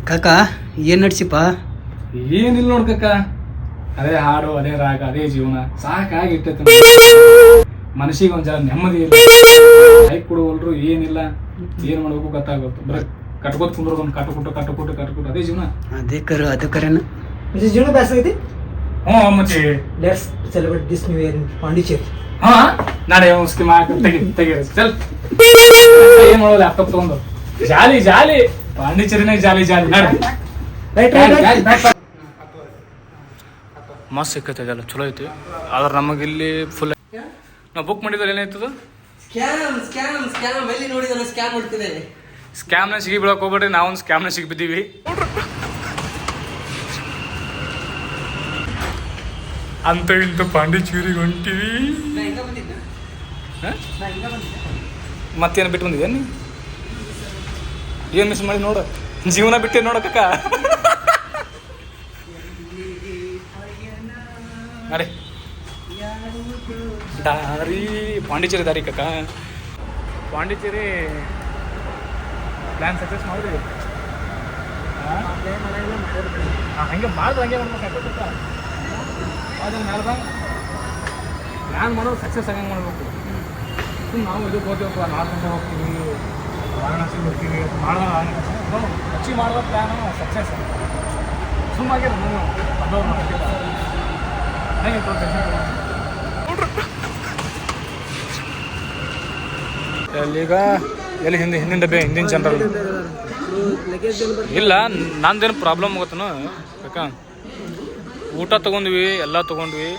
ಕಾಕ ಏನ್ ನಡ್ಸಿಪ್ಪ? ಏನಿಲ್ಲ ನೋಡ್ಕಕ್ಕ, ಅದೇ ಹಾಡು, ಅದೇ ರಾಗ, ಅದೇ ಜೀವನ ಸಾಕಾಗಿರ್ತೈತೆ. ಮನಸ್ಸಿಗೆ ಒಂದ್ ಜರ ನೆಮ್ಮದಿ ಇಲ್ಲ, ಲೈಕ್ ಕೊಡುವಲ್ರು, ಏನಿಲ್ಲ, ಏನ್ ಮಾಡ್ಬೇಕು ಗೊತ್ತಾಗುತ್ತೆ. ಬರೀ ಕಟ್ಕೋತ ಕುಂದ್ರೋದು, ಒಂದು ಕಟ್ಟುಕೊಟ್ಟು ಅದೇ ಜೀವನ. ಅದು ಕರೆನ ಜೀವನ ಬ್ಯಾಸ ಐತಿ. ಮತ್ತೆ let's celebrate this new year in Pondicherry. ನಾಳೆ ಸ್ಕೀಮ್ ತೆಗೀರಿ ಚಲ್. ಏನ್ ಮಾಡೋದು ಲ್ಯಾಪ್ಟಾಪ್ ತಗೊಂಡು ಜಾಲಿ ಪಾಂಡಿಚೇರಿನಾಗ ಜಾಲಿ ನಾಳೆ ಮಸ್ತ್ ಸಿಕ್ಕೈತೆ, ಅದೆಲ್ಲ ಚಲೋ ಐತಿ. ಆದ್ರೆ ನಮಗೆ ಇಲ್ಲಿ ಫುಲ್ ನಾವು ಬುಕ್ ಮಾಡಿದ್ರೆ ಏನಾಯ್ತದ ಸ್ಕ್ಯಾಮ್ ಎಲ್ಲಿ ನೋಡಿದ್ರೆ ಸ್ಕ್ಯಾಮ್ ಮಾಡ್ತಿದೆ. ಸ್ಕ್ಯಾಮ್ನ ಸಿಗಿ ಬೀಳಕ್ ಹೋಗ್ಬೇಡ್ರಿ, ನಾವೊಂದು ಸ್ಕ್ಯಾಮ್ನ ಸಿಗಿ ಬಿದ್ದೀವಿ. ಅಂತ ಇಂತ ಪಾಂಡಿಚೇರಿಗೆ ಹೊಂಟಿವಿ. ಮತ್ತೇನು ಬಿಟ್ಟು ಬಂದಿದ್ಯಾ ನೀ? ಏನು ಮಿಸ್ ಮಾಡಿ ನೋಡು, ಜೀವನ ಬಿಟ್ಟೆ ನೋಡಕ್ಕ. ಅರೆ ದಾರಿ ಪಾಂಡಿಚೇರಿ ದಾರಿ ಕಕ್ಕ. ಪಾಂಡಿಚೇರಿ ಪ್ಲ್ಯಾನ್ ಸಕ್ಸಸ್ ಮಾಡಿದ್ವಿ. ಹಂಗೆ ಮಾಡಿದ್ರೆ ಹಂಗೆ ಮಾಡ್ಬೇಕು. ಅದನ್ನು ಮಾಡ್ದ ಪ್ಲ್ಯಾನ್ ಮಾಡೋದು ಸಕ್ಸಸ್ ಹಂಗೆ ಮಾಡಬೇಕು. ಸುಮ್ಮನೆ ನಾವು ಇದಕ್ಕೆ ಹೋಗ್ತೀವಪ್ಪ, 4 ಗಂಟೆ ಹೋಗ್ತೀವಿ, ವಾರಣಾಸಿಗೆ ಹೋಗ್ತೀವಿ, ಅಚೀವ್ ಮಾಡೋ ಪ್ಲ್ಯಾನು ಸಕ್ಸಸ್. ಸುಮ್ಮಾಗಿರೋ ನಾವು ಅದವ್ರು ಹೇಗೆ ಎಲ್ಲಿಗ ಎಲ್ಲಿ ಹಿಂದಿನ ಡಬ್ಬೆ ಹಿಂದಿನ ಜನರಲ್ ಇಲ್ಲ. ನಂದೇನು ಪ್ರಾಬ್ಲಮ್ ಆಗುತ್ತನೋ ಬೇಕಾ, ಊಟ ತೊಗೊಂಡ್ವಿ, ಎಲ್ಲ ತೊಗೊಂಡ್ವಿ,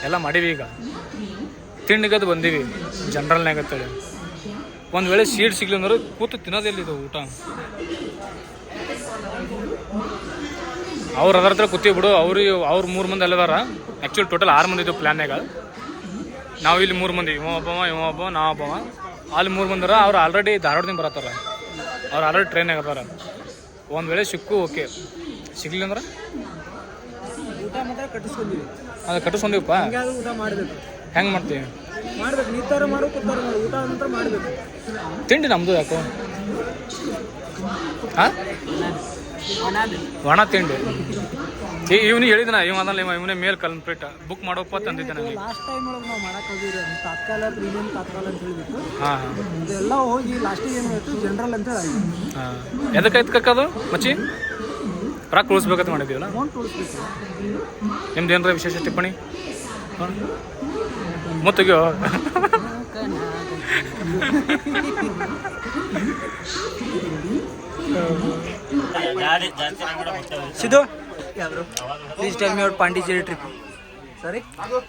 ಎಲ್ಲ ಮಾಡೀವಿ. ಈಗ ತಿಂಡಿಗದು ಬಂದೀವಿ ಜನರಲ್ನಾಗತ್ತೇಳಿ. ಒಂದು ವೇಳೆ ಸೀಟ್ ಸಿಗ್ಲಿ ಅಂದ್ರೆ ಕೂತು ತಿನ್ನೋದೆಲ್ಲಿದು ಊಟ. ಅವ್ರು ಅದರ ಹತ್ರ ಕೂತೀವಿ ಬಿಡು. ಅವ್ರು 3 ಮಂದಿ ಅಲ್ಲದಾರ. ಆ್ಯಕ್ಚುಲಿ ಟೋಟಲ್ 6 ಮಂದಿ ಇದ್ದು ಪ್ಲ್ಯಾನ್ಯಾಗ. ನಾವು ಇಲ್ಲಿ 3 ಮಂದಿ, ಇವ ಒಬ್ಬ ನಾವೊಬ್ಬವ. ಅಲ್ಲಿ 3 ಮಂದಿರ. ಅವ್ರು ಆಲ್ರೆಡಿ ಧಾರವಾಡದಿಂದ ಬರತ್ತಾರ. ಅವ್ರು ಆಲ್ರೆಡಿ ಟ್ರೈನಾಗ ಅದಾರ. ಒಂದು ವೇಳೆ ಸಿಕ್ಕು ಓಕೆ, ಸಿಗ್ಲಿ ಅಂದ್ರೆ ಊಟ ಮಾತ್ರ ಕಟ್ಟಿಸ್ಕೊಂಡಿವಿ. ಅದು ಕಟ್ಟಿಸ್ಕೊಂಡಿವಪ್ಪ. ಊಟ ಮಾಡಬೇಕು. ಹೆಂಗೆ ಮಾಡ್ತೀವಿ? ಮಾಡ್ಬೇಕು, ನಿಂತಾರ ಮಾಡು, ಕೂತಾರ ಮಾಡು, ಊಟ ಅಂತ ಮಾಡಬೇಕು. ತಿಂಡಿ ನಮ್ಮದು ಯಾಕೋ ಹಾಂ ಒಣ ತಿಂಡಿ. ಇವನಿಗೆ ಹೇಳಿದ್ನ, ಅದಲ್ಲ ಇವನೇ ಮೇಲ್ ಕಂಪ್ಲೀಟ್ ಬುಕ್ ಮಾಡೋಪ್ಪ ತಂದಿದ್ದೆ ನನಗೆ. ಲಾಸ್ಟ್ ಟೈಮ್ ಒಳಗೆ ನಾವು ಮಾಡಕ್ಕೆ ಹೋಗಿರಿ ತಾತ್ಕಾಲ, ಪ್ರೀಮಿಯಂ ತಾತ್ಕಾಲ ಅಂತ ಹೇಳಿಬಿಟ್ಟು. ಹಾಂ ಇದೆಲ್ಲ ಹೋಗಿ ಲಾಸ್ಟಿಗೆ ಏನು ಹೇಳ್ತು ಜನರಲ್ ಅಂತ ಹೇಳಿ. ಹಾಂ ಎದಕ್ಕಾಯ್ತು ಕಕ್ಕದು ಮಚ್ಚಿ? ಪ್ರಾಕ್ ಉಳಿಸ್ಬೇಕಂತ ಮಾಡಿದ್ದೀವಲ್ಲ. ಅಮೌಂಟ್ ಉಳಿಸ್ಬೇಕು. ನಿಮ್ದು ಏನಾರ ವಿಶೇಷ ಟಿಪ್ಪಣಿ ಮುತ್ತಿಗೆ Siddu, please tell me out Pondicherry trip. Sorry,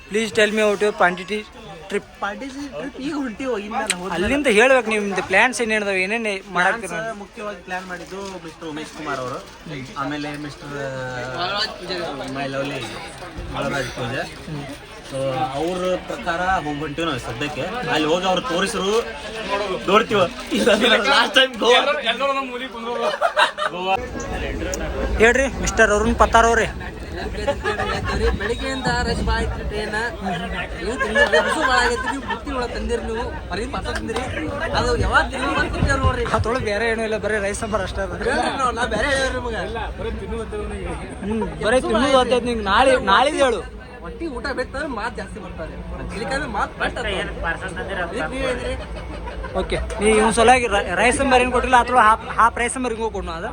please tell me out your Pondicherry trip. Pondicherry trip ಈಗ ಹೊಂಟಿವೋ ಇನ್ನಲ್ಲ, ಅಲ್ಲಿಂದ ಹೇಳ್ಬೇಕು. ನಿಮ್ದು ಪ್ಲಾನ್ಸ್ ಏನೇನಿದಾವೆ, ಏನೇನು ಮಾಡಾಕ್ತೀರ? ಮುಖ್ಯವಾಗಿ ಪ್ಲಾನ್ ಮಾಡಿದ್ದು ಮಿಸ್ಟರ್ ಉಮೇಶ್ ಕುಮಾರ್ ಅವರು, ಆಮೇಲೆ ಮಿಸ್ಟರ್ ಮೈ ಲವ್ಲಿ ಬಾಲರಾಜ್ ಪೂಜೆ. ಸೊ ಅವ್ರ ಪ್ರಕಾರ ಹೋಗ್ಬಿಟ್ಟಿವಿ ನಾವು ಸದ್ಯಕ್ಕೆ. ಅಲ್ಲಿ ಹೋಗಿ ಅವ್ರು ತೋರಿಸರು ನೋಡ್ತೀವ. ಲಾಸ್ಟ್ ಟೈಮ್ ಹೇಳ್ರಿ ಮಿಸ್ಟರ್ ಅರುಣ್ ಪತ್ತಾರ್ ಅವ್ರಿ. ಬೆಳಿಗ್ಗೆಯಿಂದ ರಶ್ ಭಾಳ ಐತಿ ಟ್ರೈನ್. ನೀವು ತಿಂದಿರಿ, ಹಸು ಭಾಳ ಆಗೈತಿ. ನೀವು ಬುತ್ತಿ ಒಳಗೆ ತಂದಿರಿ, ನೀವು ಬರೀ ಪಾಸ ತಂದಿರಿ. ಅದು ಯಾವಾಗ ತಿಂದು ಬರ್ತಿರ್ತೀವಿ ನೋಡ್ರಿ. ಅದ್ರೊಳಗೆ ಬೇರೆ ಏನೂ ಇಲ್ಲ, ಬರೀ ರೈಸ್ ಸಾಂಬಾರ್ ಅಷ್ಟೇ ಅದ. ನಾ ಬೇರೆ ಹೇಳಿರಿ ನಿಮಗೆ. ಬರೀ ತಿನ್ನೋದು ಆಗ್ತೈತೆ. ನಿಂಗೆ ನಾಳಿದ್ದು ಹೇಳು. ಒಟ್ಟಿ ಊಟ ಬೇಕಂದ್ರೆ ಮಾತು ಜಾಸ್ತಿ ಬರ್ತಾರೆ. ಇಲ್ಲಿಕಂದ್ರೆ ಮಾತು ನೀವು ಹೇಳಿದ್ರಿ. ಓಕೆ, ನೀವು ಇವ್ನು ಸಲುವಾಗಿ ರೈಸ್ ಸಾಂಬಾರ್ ಏನು ಕೊಟ್ಟಿಲ್ಲ, ಅಥವಾ ಹಾಫ್ ರೈಸ್ ಸಾಂಬಾರ್ ಹಿಂಗೆ ಕೊಡು. ಅದು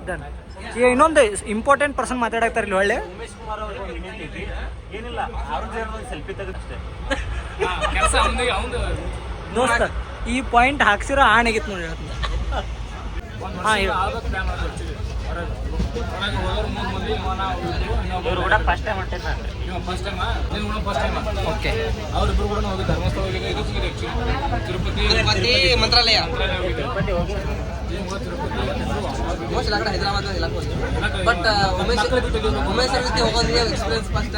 ಡನ್. ಈಗ ಇನ್ನೊಂದು ಇಂಪಾರ್ಟೆಂಟ್ ಪರ್ಸನ್ ಮಾತಾಡಕ್ತಾರೆ ಇಲ್ಲಿ. ಒಳ್ಳೆ ಉಮೇಶ್ ಕುಮಾರ್ ಅವರು ಏನಿಲ್ಲ, ಸೆಲ್ಫಿ ತೆಗೆದುಷ್ಟೇ. ದೋಸ್ತ ಈ ಪಾಯಿಂಟ್ ಹಾಕ್ಸಿರ ಆಣೆಗಿತ್ತು ನೋಡಿ. ಹೇಳ್ತೀನಿ. ಹಾಂ ಫಸ್ಟ್ ಟೈಮ್ ಹೊಂಟೇನೆ ನಾನು. ಓಕೆ. ಅವರಿಬ್ಬರು ಕೂಡ ಹೋಗಿ ಧರ್ಮಸ್ಥಳ ತಿರುಪತಿ ಮಂತ್ರಾಲಯ ಮೋಸ್ಟ್ ಕಡೆ ಹೈದರಾಬಾದ್ ಬಟ್ ಉಮೇಶ್ ಜೊತೆ ಹೋಗೋದ್ರಿಗೆ ಎಕ್ಸ್ಪೀರಿಯನ್ಸ್ ಫಸ್ಟ್.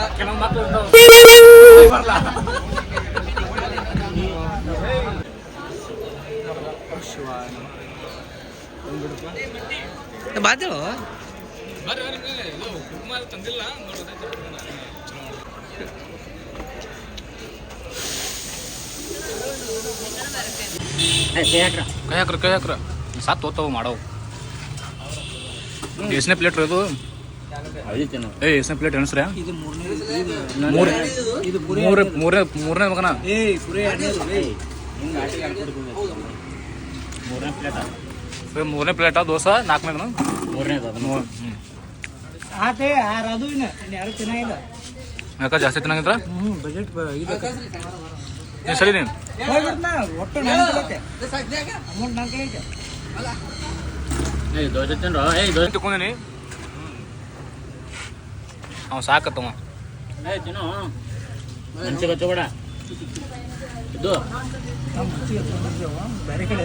ಬಾಜು ತಂದಿಲ್ಲ ಕೈ ಹಾಕ್ರ ಸಾತ್ ಹೋಗ್ತಾವ ಮಾಡವು. ಎಷ್ಟನೇ ಪ್ಲೇಟ್ ಇದು? ಎಷ್ಟನೇ ಪ್ಲೇಟ್ ಎಣಿಸ್ರಿ? ಇದು ಮೂರನೇ ಮಗನ. ಮೂರನೇ ಪ್ಲೇಟಾ ದೋಸೆ? ನಾಲ್ಕನೇದು ಆತೇ ಅದು ಯಾರು ಚೆನ್ನಾಗಿಲ್ಲ. ಯಾಕೆ ಜಾಸ್ತಿ ತಿನ್ನಂಗಿದ್ರ? ಬಜೆಟ್ ಸರಿ ನೀವು ಒಟ್ಟು ಅಮೌಂಟ್ ನಾಲ್ಕೈತೆ ತಿಳ್ಕೊಂಡೀನಿ. ಅವ ಸಾಕತ್ತವ ಬೇರೆ ಕಡೆ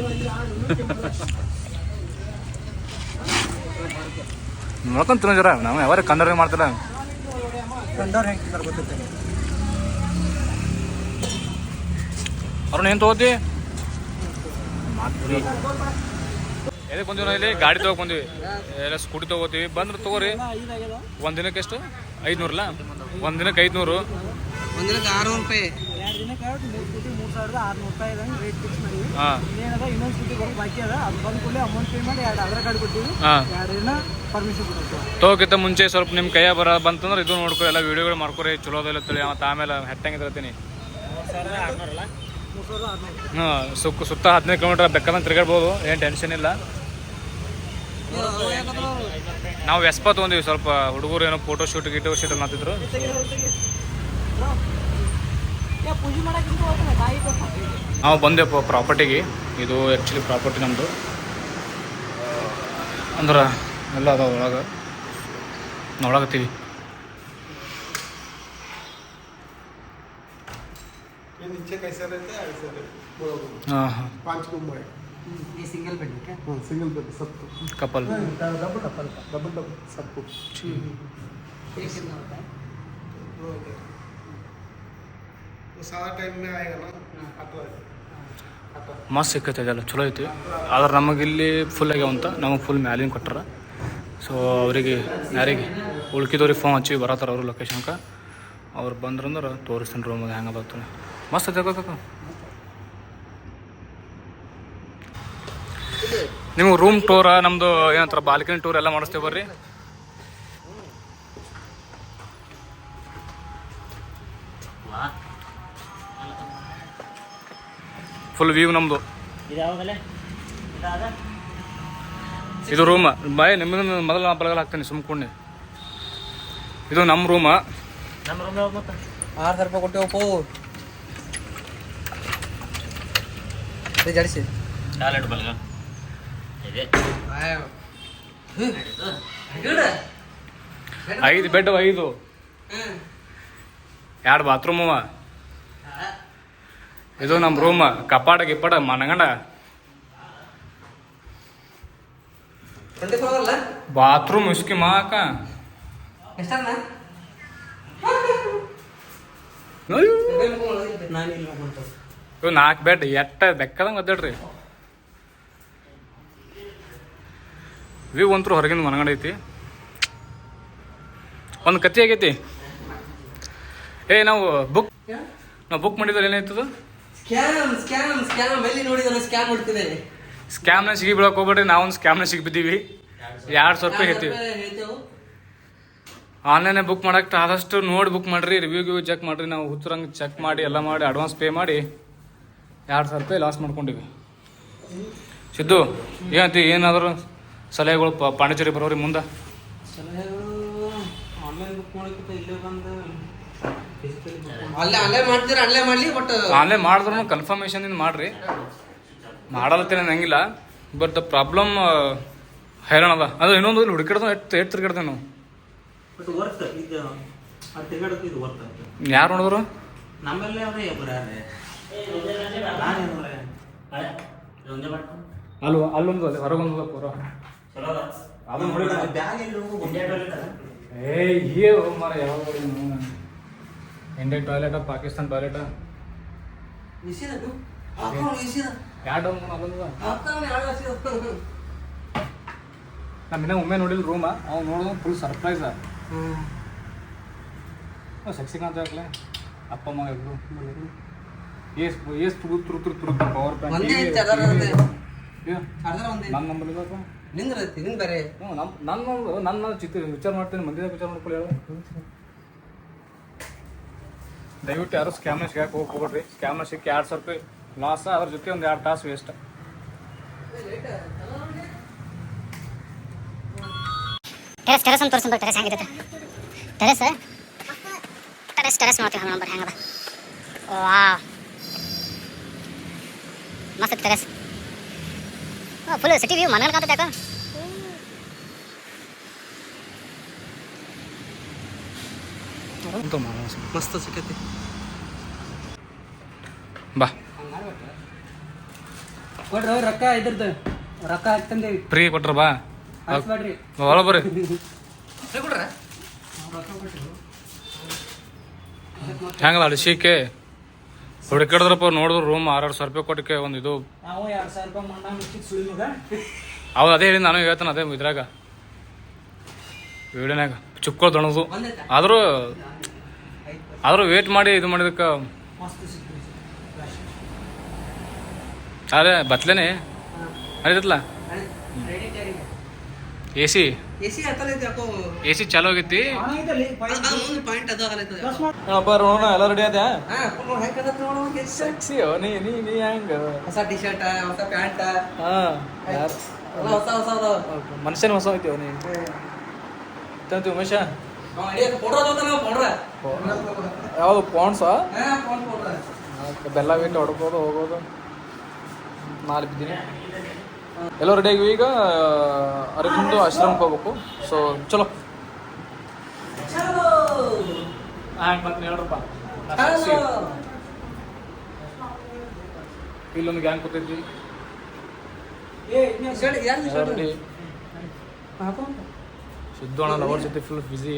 ನೋಡ್ಕೊಂಡ್ ತಿನ್ನೋ ಜರ. ನಾವು ಯಾವಾಗ ಕನ್ನಡ ಮಾಡ್ತಿಲ್ಲ. ಕಂಡವ್ರು ಹೆಂಗೆ ತಿಂತಾರೆ ಗೊತ್ತೈತೆ. ಅವ್ರನ್ನ ಏನು ತೊಗೋತಿ? ಎದಕ್ಕೆ ಬಂದೀವಿ ನಾವು ಇಲ್ಲಿ? ಗಾಡಿ ತೊಗೊಕ್ ಬಂದೀವಿ. ಎಲ್ಲ ಸ್ಕೂಟಿ ತೊಗೋತೀವಿ. ಬಂದ್ರೆ ತೊಗೋರಿ. ಒಂದು ದಿನಕ್ಕೆ ಎಷ್ಟು? 500 ಒಂದು ದಿನಕ್ಕೆ 500. ಒಂದಿನಕ್ಕೆ 600 ರೂಪಾಯಿ. 2 ದಿನಕ್ಕೆ 3 ಸ್ಕೂಟಿ 3600 ರೂಪಾಯಿ ಇದಂಗೆ ರೇಟ್ ಫಿಕ್ಸ್ ಮಾಡಿ. ಹಾಂ ಇನ್ನೇನದ ಇನ್ನೊಂದು ಸ್ಕೂಟಿ ಬರೋದು ಬಾಕಿ ಅದ. ಅದು ಬಂದ ಕೂಡಲೇ ಅಮೌಂಟ್ ಪೇ ಮಾಡಿ 2 ಆಧಾರ್ ಕಾರ್ಡ್ ಕೊಡ್ತೀವಿ. ಹಾಂ 2 ದಿನ ಪರ್ಮಿಷನ್ ಕೊಡ್ತೀವಿ. ತೊಗೋಕ್ಕಿಂತ ಮುಂಚೆ ಸ್ವಲ್ಪ ನಿಮ್ಮ ಕೈಯ ಬಂತಂದ್ರೆ ಇದು ನೋಡ್ಕೊ. ಎಲ್ಲ ವೀಡಿಯೋಗಳು ಮಾಡ್ಕೊರಿ. ಚಲೋದಿಲ್ಲ ತಿಳಿ. ಮತ್ತು ಆಮೇಲೆ ಹೆಟ್ಟಂಗಿದ್ರತೀನಿ. 3600 ಹಾಂ ಸುತ್ತ 15 ಕಿಲೋಮೀಟ್ರ್ ಬೇಕಾದಂಗೆ ತಿರ್ಗಾಡ್ಬೋದು. ಏನು ಟೆನ್ಷನ್ ಇಲ್ಲ. ನಾವು ವೆಸ್ಪ ತೊಗೊಂಡಿವಿ. ಸ್ವಲ್ಪ ಹುಡುಗರು ಏನೋ ಫೋಟೋ ಶೂಟ್ ಅನ್ನತ್ತಿದ್ರು. ಪೂಜೆ ಮಾಡಕ್ಕಿಂತ ಕಾಯಿ ಕೊಟ್ಟು ನಾವು ಬಂದೆಪ್ಪ ಪ್ರಾಪರ್ಟಿಗೆ. ಇದು ಆ್ಯಕ್ಚುಲಿ ಪ್ರಾಪರ್ಟಿ ನಮ್ಮದು. ಅಂದ್ರೆ ಎಲ್ಲ ಅದಾವ ಒಳಗೆ. ನೋಡಕತ್ತೀವಿ. ಹಾಂ ಹಾಂ ಸಿಂಗಲ್ ಬೆಡ್ ಕಪಲ್. ಮಸ್ತ್ ಸಿಕ್ಕೈತೆ ಇದೆಲ್ಲ. ಚಲೋ ಐತಿ. ಆದ್ರೆ ನಮಗಿಲ್ಲಿ ಫುಲ್ ಆಗ್ಯಾವಂತ. ನಮಗೆ ಫುಲ್ ಮ್ಯಾಲಿನ ಕೊಟ್ಟಾರ. ಸೊ ಅವರಿಗೆ ಯಾರಿಗೆ ಉಳ್ಕಿದವ್ರಿಗೆ ಫೋನ್ ಹಚ್ಚಿ ಬರತ್ತಾರ ಅವರು ಲೊಕೇಶನ್ಗೆ. ಅವ್ರು ಬಂದ್ರಂದ್ರೆ ತೋರಿಸ್ತೀನಿ ರೂಮ್ ಹೆಂಗೆ ಬರ್ತಾನೆ. ಮಸ್ತ್ ಐತೆ. ನಿಮಗೆ ರೂಮ್ ಟೂರ ನಮ್ಮದು ಏನಂತಾರೆ ಬಾಲ್ಕನಿ ಟೂರ್ ಎಲ್ಲ ಮಾಡಿಸ್ತೇವೆ ಬರ್ರಿ. ಫುಲ್ ವ್ಯೂ ನಮ್ಮದು. ಇದು ರೂಮ ಬಾಯ್. ನಿಮ್ಮದು ಮೊದಲು ನಾ ಬಲಗಲ್ ಹಾಕ್ತೀನಿ ಸುಮ್ಕೊಂಡೆ. ಇದು ನಮ್ಮ ರೂಮ. 6000 ರೂಪಾಯಿ ಕೊಟ್ಟೆವಪ್ಪೋ. ಜಾಡಿಸಿ 5 ಬೆಡ್ 5 2 ಬಾತ್ರೂಮ್ ಅವ. ಇದು ನಮ್ಮ ರೂಮ್. ಕಪಾಟ ಗಿಪ್ಪಾಟ ಮನಗಂಡ. ಬಾತ್ರೂಮ್ ಇಸ್ಕಿ ಮಾಕ. ಇವು 4 ಬೆಡ್ ಎಟ್ಟ ಬೆಕ್ಕದಂಗೆ ಒದ್ದಾಡ್ರಿ. ವ್ಯೂ ಅಂತೂ ಹೊರಗಿಂದ ಮನಗಂಡ ಐತಿ. ಒಂದು ಕತ್ತಿ ಆಗೈತಿ. ನಾವು ಬುಕ್ ಮಾಡಿದ್ರೆ ಏನಾಯ್ತದ? ಸ್ಕ್ಯಾಮ್ನ ಸಿಗಿ ಬೀಳಕ್ ಹೋಗ್ಬೇಡ್ರಿ. ನಾವೊಂದು ಸ್ಕ್ಯಾಮ್ನ ಸಿಗಿ ಬಿದ್ದೀವಿ. 200 ರೂಪಾಯಿ ಹೇಳ್ತೀವಿ. ಆನ್ಲೈನೇ ಬುಕ್ ಮಾಡಕ್ಕೆ ಆದಷ್ಟು ನೋಡಿ ಬುಕ್ ಮಾಡಿರಿ. ರಿವ್ಯೂ ಚೆಕ್ ಮಾಡಿರಿ. ನಾವು ಹುಚ್ಚರಂಗೆ ಚೆಕ್ ಮಾಡಿ ಎಲ್ಲ ಮಾಡಿ ಅಡ್ವಾನ್ಸ್ ಪೇ ಮಾಡಿ 200 ರೂಪಾಯಿ ಲಾಸ್ ಮಾಡ್ಕೊಂಡಿವಿ. ಸಿದ್ದು ಏನಂತಿ? ಏನಾದರೂ ಸಲಹೆಗಳು ಪಾಂಡಿಚೇರಿ ಬರೋರಿ ಮುಂದೆ? ಆನ್ಲೈನ್ ಮಾಡಿದ್ರು ಕನ್ಫರ್ಮೇಷನ್ ಮಾಡ್ರಿ. ಮಾಡಲತ್ತೇನೆ ಹಂಗಿಲ್ಲ. ಬಟ್ ದ ಪ್ರಾಬ್ಲಮ್ ಹೈರಾಣ ಅದ. ಅದು ಇನ್ನೊಂದು ಇಲ್ಲಿ ಹುಡುಕಿಡ್ದು ಎಷ್ಟು ತಿರ್ಗಾಡ್ತೇವೆ ನಾವು. ಯಾರು ನೋಡಿದ್ರು? ಅಲ್ಲೊಂದು ಹೊರಗೊಂದು ಪೂರ ಮರ ಯಾವಾಗ ಇಂಡಿಯನ್ ಟಾಯ್ಲೆಟ ಪಾಕಿಸ್ತಾನ್ ಟಾಯ್ಲೆಟ 2 ನಮ್ಮ ಇನ್ನೂ ಒಮ್ಮೆ ನೋಡಿಲ್ಲ ರೂಮ. ಅವ್ನು ನೋಡಿದ್ರೆ ಫುಲ್ ಸರ್ಪ್ರೈಸ. ಸೆಕ್ಸಿಕಾಂತ ಹಾಕ್ಲೆ ಅಪ್ಪ ಅಮ್ಮ ಇಬ್ರು ತುರು ಪವರ್ ಪ್ಯಾಂಟ್. ನನ್ನ ನಂಬರ್ ಇದ್ದಪ್ಪ ನಿಂದ್ರತಿ ನಿನ್ ಬೇರೆ ನನ್ನ ಚಿತ್ರ ವಿಚಾರ ಮಾಡ್ತೀನಿ, ಮಂದಿದಾಗ ವಿಚಾರ ಮಾಡ್ಕೊಳ್ಳಿ ಹೇಳು. ದಯವಿಟ್ಟು ಯಾರು ಸ್ಕ್ಯಾಮ್ನ ಸಿಗಕ್ಕೆ ಹೋಗ್ಬೇಡ್ರಿ. ಸ್ಕ್ಯಾಮ್ನ ಸಿಕ್ಕಿ 2,000 ರೂಪಾಯಿ ಲಾಸ್, ಅದ್ರ ಜೊತೆ ಒಂದು 2 ತಾಸು ವೇಸ್ಟ್. ಟೆರೆಸ್ ಅಂತ ತೋರಿಸ್ಬೋದು. ಟೆರೆಸ್ ಹೆಂಗಿದೆ? ಟೆರೆಸ್ ನೋಡ್ತೀವಿ ನಂಬರ್ ಹೆಂಗದ. ವಾ ಮಸ್ತ್ ಟೆರೆಸ್. ಫುಲ್ ಸಿಟಿ ವ್ಯೂ ಮನೇಲಿ ಕಾಣ್ತದೆ ಯಾಕ. ಮಸ್ತ್ ಸಿಕ್ಕತಿ. ಬಾ ಕೊಡ್ರಿ ರೊಕ್ಕ ಇದ್ರದ್ದು ರೊಕ್ಕ ಹಾಕ್ತಂದೇವಿ. ಫ್ರೀ ಕೊಟ್ರ ಬಾ ಹಾಕ್ಸ್ಬೇಡ್ರಿ. ಒಳ ಬರ್ರಿ. ಕೊಡ್ರ ಹೆಂಗಲ್ಲ ಅಡಿಸಿಕೆ ಹುಡುಕಿಡಿದ್ರಪ್ಪ ನೋಡಿದ್ರು ರೂಮ್ 600 ರೂಪಾಯಿ ಕೊಟ್ಟಕ್ಕೆ ಒಂದು ಇದು. ನಾವು 2,000 ರೂಪಾಯಿ ಮಣ್ಣ ಮುಚ್ಚಿದ್ ಸುಳಿ ಮಗ. ಅವ್ರು ಅದೇ ಹೇಳಿ, ನಾನು ಹೇಳ್ತಾನೆ ಅದೇ ಇದ್ರಾಗ ವಿಡಿಯೋನಾಗ ಚುಕ್ಕೋಳು ದಣದು. ಆದರೂ ವೇಟ್ ಮಾಡಿ ಇದು ಮಾಡಿದಕ್ಕೆ ಮಸ್ತ್ ಸಿಕ್ತು. ಅದೇ ಬತ್ಲೇನೆ ನಡೀತಲ್ಲ. ಎ ಸಿ ಯಾಕೋ ಚಾಲು ಆಗೈತಿ. ಮುಂದೆ ಪಾಯಿಂಟ್ ಅದು ಆಗಲೈತದ. ಎಲ್ಲ ರೆಡಿ ಅದ. ಹೊಸ ಟಿ ಶರ್ಟ್, ಹೊಸ ಪ್ಯಾಂಟ್, ಹೊಸ ಅದಾವ. ಮನುಷ್ಯನ ಹೊಸ ಐತಿ ಅವನಿ ಉಮೇಶ. ಯಾವುದು ಪಾಂಡ್ಸ ಬೆಲ್ಲ ಬಿಟ್ಟು ಹೊಡ್ಕೋದು ಹೋಗೋದು. 4 ಬಿದ್ದೀನಿ. ಎಲ್ಲೋ ರೆಡಿ ಆಗಿವಿ. ಈಗ ಅರವಿಂದ ಆಶ್ರಮಕ್ಕೆ ಹೋಗ್ಬೇಕು. ಸೊ ಚಲೋ ಮತ್ತೆ ಹೇಳ್ರಪ್ಪ. ಇಲ್ಲೊಂದು ಗ್ಯಾಂಗ್ ಕೂತೈತಿ. ರೆಡಿ ಸಿದ್ದು ಅಣ್ಣ ಲವರ್ ಜೊತೆ ಫುಲ್ ಬ್ಯುಸಿ.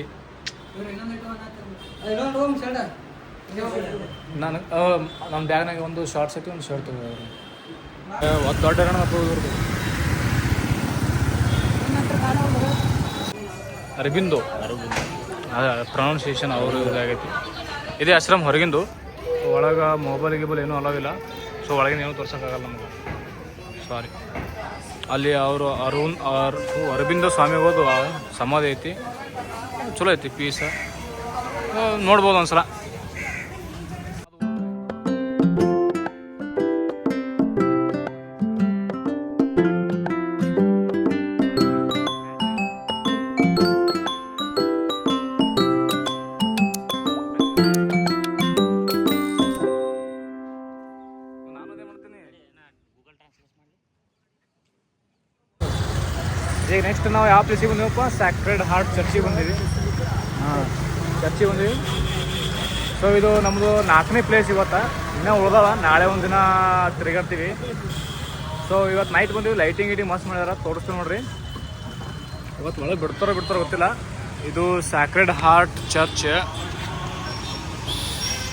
ನಾನು ನಮ್ಮ ಬ್ಯಾಗ್ನಾಗ ಒಂದು ಶಾರ್ಟ್ಸ್ ಐತಿ, ಒಂದು ಶರ್ಟ್ ತಗೋರು. ಒಂದು ದೊಡ್ಡ ಅರಬಿಂದು ಪ್ರೊನೌನ್ಸಿಯೇಷನ್ ಅವರು ಇದಾಗೈತಿ. ಇದೇ ಆಶ್ರಮ ಹೊರಗಿಂದು. ಒಳಗೆ ಮೊಬೈಲ್ ಗಿಬಲ್ ಏನೂ ಅಲಾವಿಲ್ಲ. ಸೊ ಒಳಗಿನ ಏನೂ ತೋರ್ಸೋಕ್ಕಾಗಲ್ಲ ನಮಗೆ, ಸಾರಿ. ಅಲ್ಲಿ ಅವರು ಅರಬಿಂದ ಸ್ವಾಮಿಗೋದು ಸಮಾಧಿ ಐತಿ. ಚಲೋ ಐತಿ, ಪೀಸ ನೋಡ್ಬೋದು ಒಂದ್ಸಲ. ಈಗ ನೆಕ್ಸ್ಟ್ ನಾವು ಯಾವ ಪ್ಲೇಸಿಗೆ ಬಂದೀವಪ್ಪ? ಸ್ಯಾಕ್ರೆಡ್ ಹಾರ್ಟ್ ಚರ್ಚಿಗೆ ಬಂದೀವಿ. ಚರ್ಚಿಗೆ ಬಂದೀವಿ. ಸೊ ಇದು ನಮ್ಮದು 4ನೇ ಪ್ಲೇಸ್ ಇವತ್ತು. ಇನ್ನೂ ಉಳ್ದಾವ, ನಾಳೆ ಒಂದು ದಿನ ತಿರುಗಾಡ್ತೀವಿ. ಸೊ ಇವತ್ತು ನೈಟ್ ಬಂದೀವಿ. ಲೈಟಿಂಗ್ ಮಸ್ತ್ ಮಾಡ್ಯಾರ, ತೋರಿಸ್ತೀವಿ ನೋಡ್ರಿ. ಇವತ್ತು ಒಳಗೆ ಬಿಡ್ತಾರೋ ಗೊತ್ತಿಲ್ಲ. ಇದು ಸ್ಯಾಕ್ರೆಡ್ ಹಾರ್ಟ್ ಚರ್ಚ್.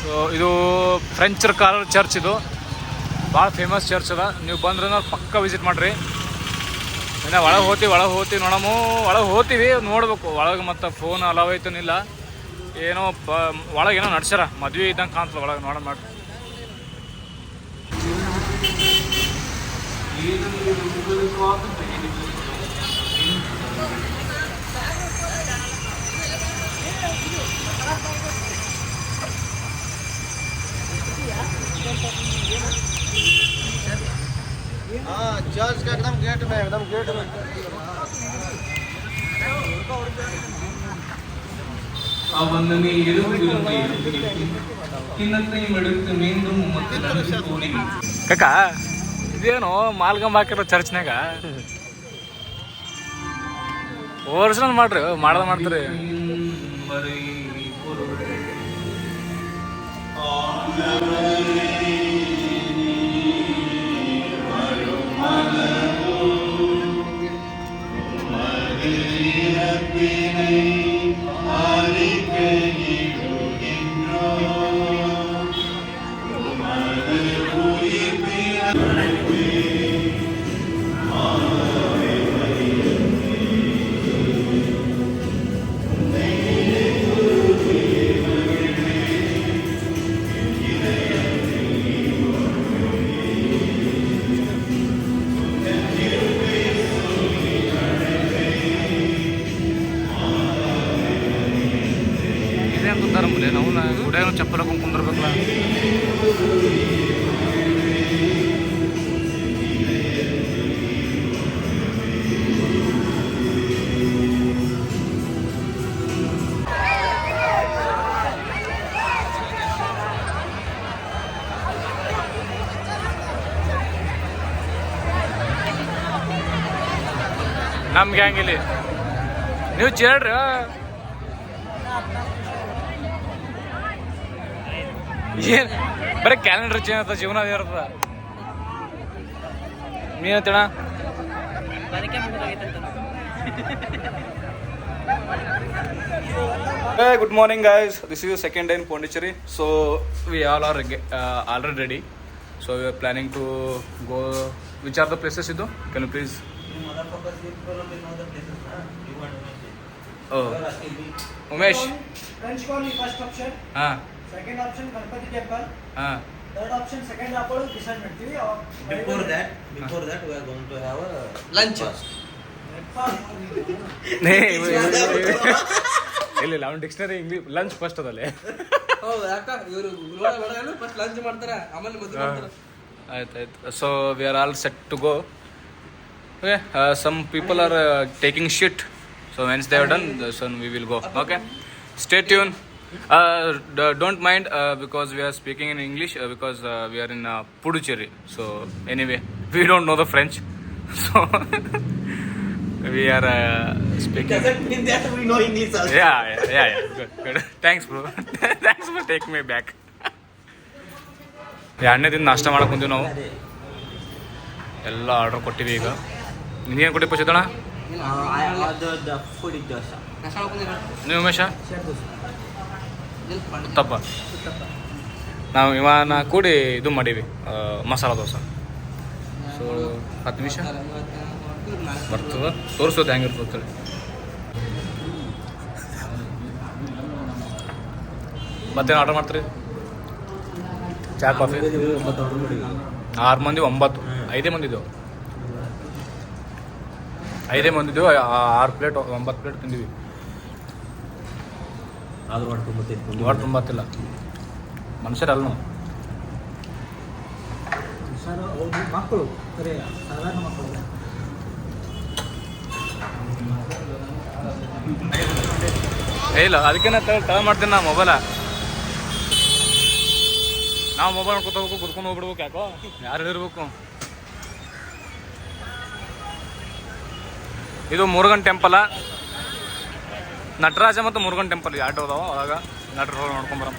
ಸೊ ಇದು ಫ್ರೆಂಚ್ ಕಾಲದ ಚರ್ಚ್. ಇದು ಭಾಳ ಫೇಮಸ್ ಚರ್ಚ್ ಅದ. ನೀವು ಬಂದ್ರೆ ಪಕ್ಕ ವಿಸಿಟ್ ಮಾಡಿರಿ. ಇನ್ನು ಒಳಗೆ ಹೋಗ್ತೀವಿ ನೋಡಮು. ಒಳಗೆ ಹೋಗ್ತೀವಿ, ನೋಡ್ಬೇಕು ಒಳಗೆ. ಮತ್ತು ಫೋನ್ ಅಲವ್ ಐತನಿಲ್ಲ, ಏನೋ ಒಳಗೆ ಏನೋ ನಡ್ಸ್ಯಾರ, ಮದುವೆ ಇದ್ದಂಗೆ ಕಾಣ್ತದೆ ಒಳಗೆ. ನೋಡೋಣ ಮಾಡಿ. चर्च का एकदम गेट में அவனமே இரவு விரும்பி கிண்ணத்தை மெடுத்து மீண்டும் ಕಕ್ಕ ಇದೇನು ಮಾಲ್ಗಂಬ ಹಾಕಿರೋ ಚರ್ಚ್ನಾಗ ಓರ್ಜಿನಲ್ ಮಾಡ್ರಿ, ಮಾಡ್ತೀರಿ. ಕುಂತಾರಂಬಲ್ಲಿ ನಾವು ಗುಡಿಯಾಗ ಚಪ್ಪಲ್ ಹಾಕೊಂಡು ಕುಂದಿರ್ಬೇಕಲ್ಲ. ನಮ್ಮ ಗ್ಯಾಂಗ್ ಇಲ್ಲಿ ನೀವು ಚೇಳ್ರಿ ಏನ್ ಬರೀ ಕ್ಯಾಲೆಂಡರ್ ಚೇಂಜ್ ಆಗ್ತದ, ಜೀವನ ಅದೇ ಇರ್ತದ. ನೀನಂತೇಣ Hey, good morning guys. This is the second day in Pondicherry. So we all are already ready. So we are planning to go. Which are the places, Sidhu? Can you please? Oh, Umesh. French Colony first option. Second option Ganpati Temple. Third option second Apollo decide ಮಾಡ್ತೀವಿ. Before that we are going to have a Lunch. ಇಲ್ಲ ಅವ್ನು dictionary English lunch first ಅದಲ್ಲೇ. ಹೌದು ಯಾಕ ಇವರು first lunch ಮಾಡ್ತಾರೆ ಆಮೇಲೆ ಮದುವೆ ಮಾಡ್ತಾರೆ. ಆಯ್ತಾಯ್ತು. So we are all set to go. Okay, some people are taking shit. So once they have done so we will go. Okay, stay tune. Don't mind because we are speaking in English because we are in Puducherry. So anyway, we don't know the French. So we are speaking. doesn't mean that we know English also. Yeah. Good. Thanks bro. Thanks for taking me back. ಎರಡನೇ ದಿನ ನಾಷ್ಟ ಮಾಡಕ್ಕೆ ಬಂದೀವಿ ನಾವು. ಎಲ್ಲ order ಕೊಟ್ಟಿವಿ ಈಗ. ನೀನು ಕೊಟ್ಟಿ ಪಚಿತಣ? The food is dosa. ನೀವು ಉಮೇಶ? ಉತ್ತಪ್ಪ. ನಾವು ಇವನ್ನ ಕೂಡಿ ಇದು ಮಾಡೀವಿ ಮಸಾಲ ದೋಸೆ. ಸೊ 10 ನಿಮಿಷ ಬರ್ತದೆ, ತೋರಿಸೋದು ಹೆಂಗಿರ್ತದೆ. ಮತ್ತೇನು ಆರ್ಡರ್ ಮಾಡ್ತೀರಿ? ಚಾ ಕಾಫಿ? 6 ಮಂದಿ 9 5 ಮಂದಿ ಇದ್ದೆವು. 5 ಮಂದಿ ಇದ್ದೆವು. 6 ಪ್ಲೇಟ್ 9 ಪ್ಲೇಟ್ ತಿಂದಿವಿ. ಹೊಟ್ಟೆ ತುಂಬತ್ತಿಲ್ಲ ಮನುಷ್ಯರಲ್ಲ ನಾವು. ಮಕ್ಕಳು ಸಾಧಾರಣ ಮಕ್ಕಳು. ಇಲ್ಲ ಅದಕ್ಕೆ ನಾ ತಳ ಮಾಡ್ತೀನಿ ನಾ ಮೊಬೈಲ. ನಾವು ಮೊಬೈಲ್ ನೋಡ್ಕೊತ ಹೋಗ್ಬೇಕು, ಕುತ್ಕೊಂಡು ಹೋಗ್ಬಿಡ್ಬೇಕು. ಯಾಕೋ ಯಾರು ಹೇಳಿರ್ಬೇಕು. ಇದು ಮುರುಗನ್ ಟೆಂಪಲ, ನಟರಾಜ ಮತ್ತು ಮುರುಗನ್ ಟೆಂಪಲ್ ಎರಡು ಅದಾವ. ಒಳಗೆ ನಟರು ನೋಡ್ಕೊಂಬರ.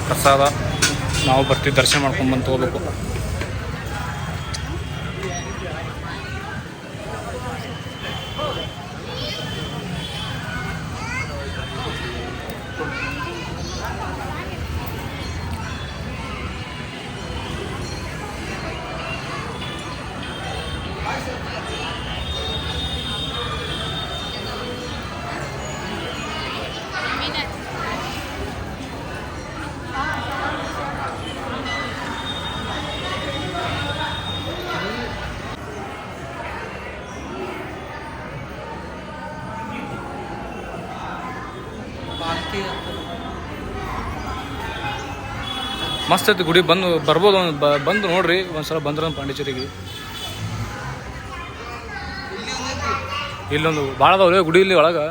ಪ್ರಸಾದ ನಾವು ಬರ್ತೀವಿ, ದರ್ಶನ ಮಾಡ್ಕೊಂಡು ಬಂದು ಹೋಗ್ಬೇಕು. ಮಸ್ತ್ ಐತಿ ಗುಡಿ. ಬರ್ಬೋದು ಬಂದು ನೋಡ್ರಿ ಒಂದ್ಸಲ ಬಂದ್ರ ಪಾಂಡಿಚೇರಿಗೆ. ಇಲ್ಲೊಂದು ಭಾಳ ಅದಾವಲ್ಲ ಗುಡಿ ಇಲ್ಲಿ ಒಳಗೆ.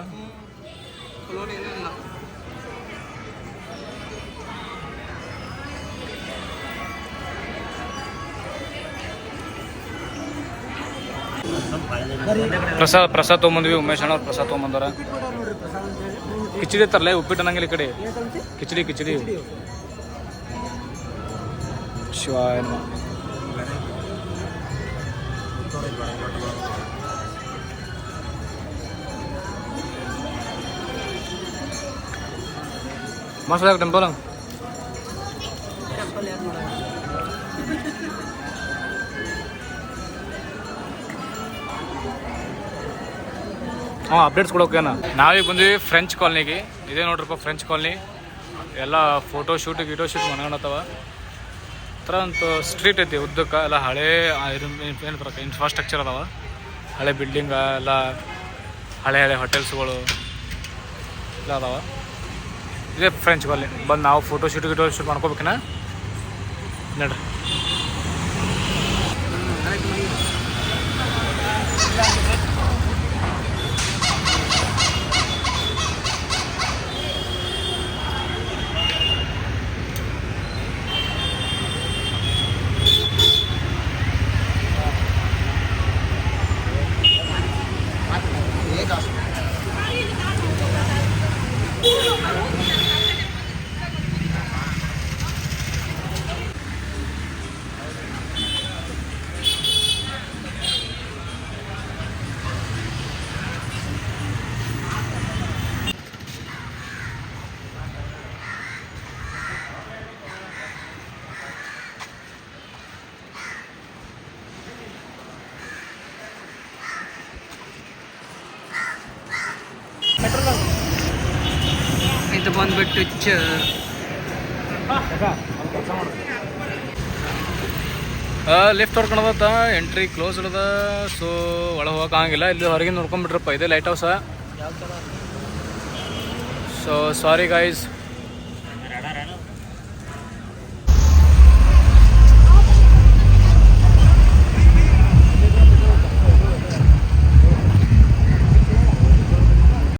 ಪ್ರಸಾದ್ ತೊಗೊಂಬಂದ್ವಿ. ಉಮೇಶ್ ಅಣ್ಣ ಅವ್ರು ಪ್ರಸಾದ್ ತೊಗೊಂಬಂದಾರ. ಕಿಚಡಿ ತರಲೇ, ಉಪ್ಪಿಟ್ಟು ಅನ್ನಂಗಿಲ್ಲ ಈ ಕಡೆ. ಕಿಚಡಿ ಶಿವಾಯ ನಮಃ. ಮಸ್ತ್ ಆಗ ಟೆಂಪಲ್. ಅಪ್ಡೇಟ್ಸ್ ಕೊಡೋಕೇನ. ನಾವೀಗ ಬಂದ್ವಿ ಫ್ರೆಂಚ್ ಕಾಲನಿಗೆ. ಇದೇ ನೋಡ್ರಪ್ಪ ಫ್ರೆಂಚ್ ಕಾಲನಿ. ಎಲ್ಲ ಫೋಟೋ ಶೂಟ್ ಗೀಟೋ ಶೂಟ್ ಮನ್ಕೊಂಡತ್ತವ. ಹತ್ರ ಒಂದು ಸ್ಟ್ರೀಟ್ ಐತಿ ಉದ್ದಕ್ಕೆ ಎಲ್ಲ ಹಳೇ ಏನು ಬರಕ್ಕೆ ಇನ್ಫ್ರಾಸ್ಟ್ರಕ್ಚರ್ ಅದಾವ, ಹಳೆ ಬಿಲ್ಡಿಂಗ ಎಲ್ಲ, ಹಳೆ ಹೋಟೆಲ್ಸ್ಗಳು ಎಲ್ಲ ಅದಾವ. ಇದೇ ಫ್ರೆಂಚ್ ಬಲ್ಲಿ ಬಂದು ನಾವು ಫೋಟೋ ಶೂಟ್ ಮಾಡ್ಕೋಬೇಕೇನ ನೋಡ್ರಿ. ಇದು ಬಂದ್ಬಿಟ್ಟು ಲಿಫ್ಟ್ ಹೊರ್ಕೊಳದ, ಎಂಟ್ರಿ ಕ್ಲೋಸ್ ಇರದ, ಸೊ ಒಳಗೆ ಹೋಗಂಗಿಲ್ಲ. ಇಲ್ಲಿ ಹೊರಗಿಂದ ನೋಡ್ಕೊಂಡ್ಬಿಟ್ರಪ್ಪ, ಇದೇ lighthouse. So sorry guys.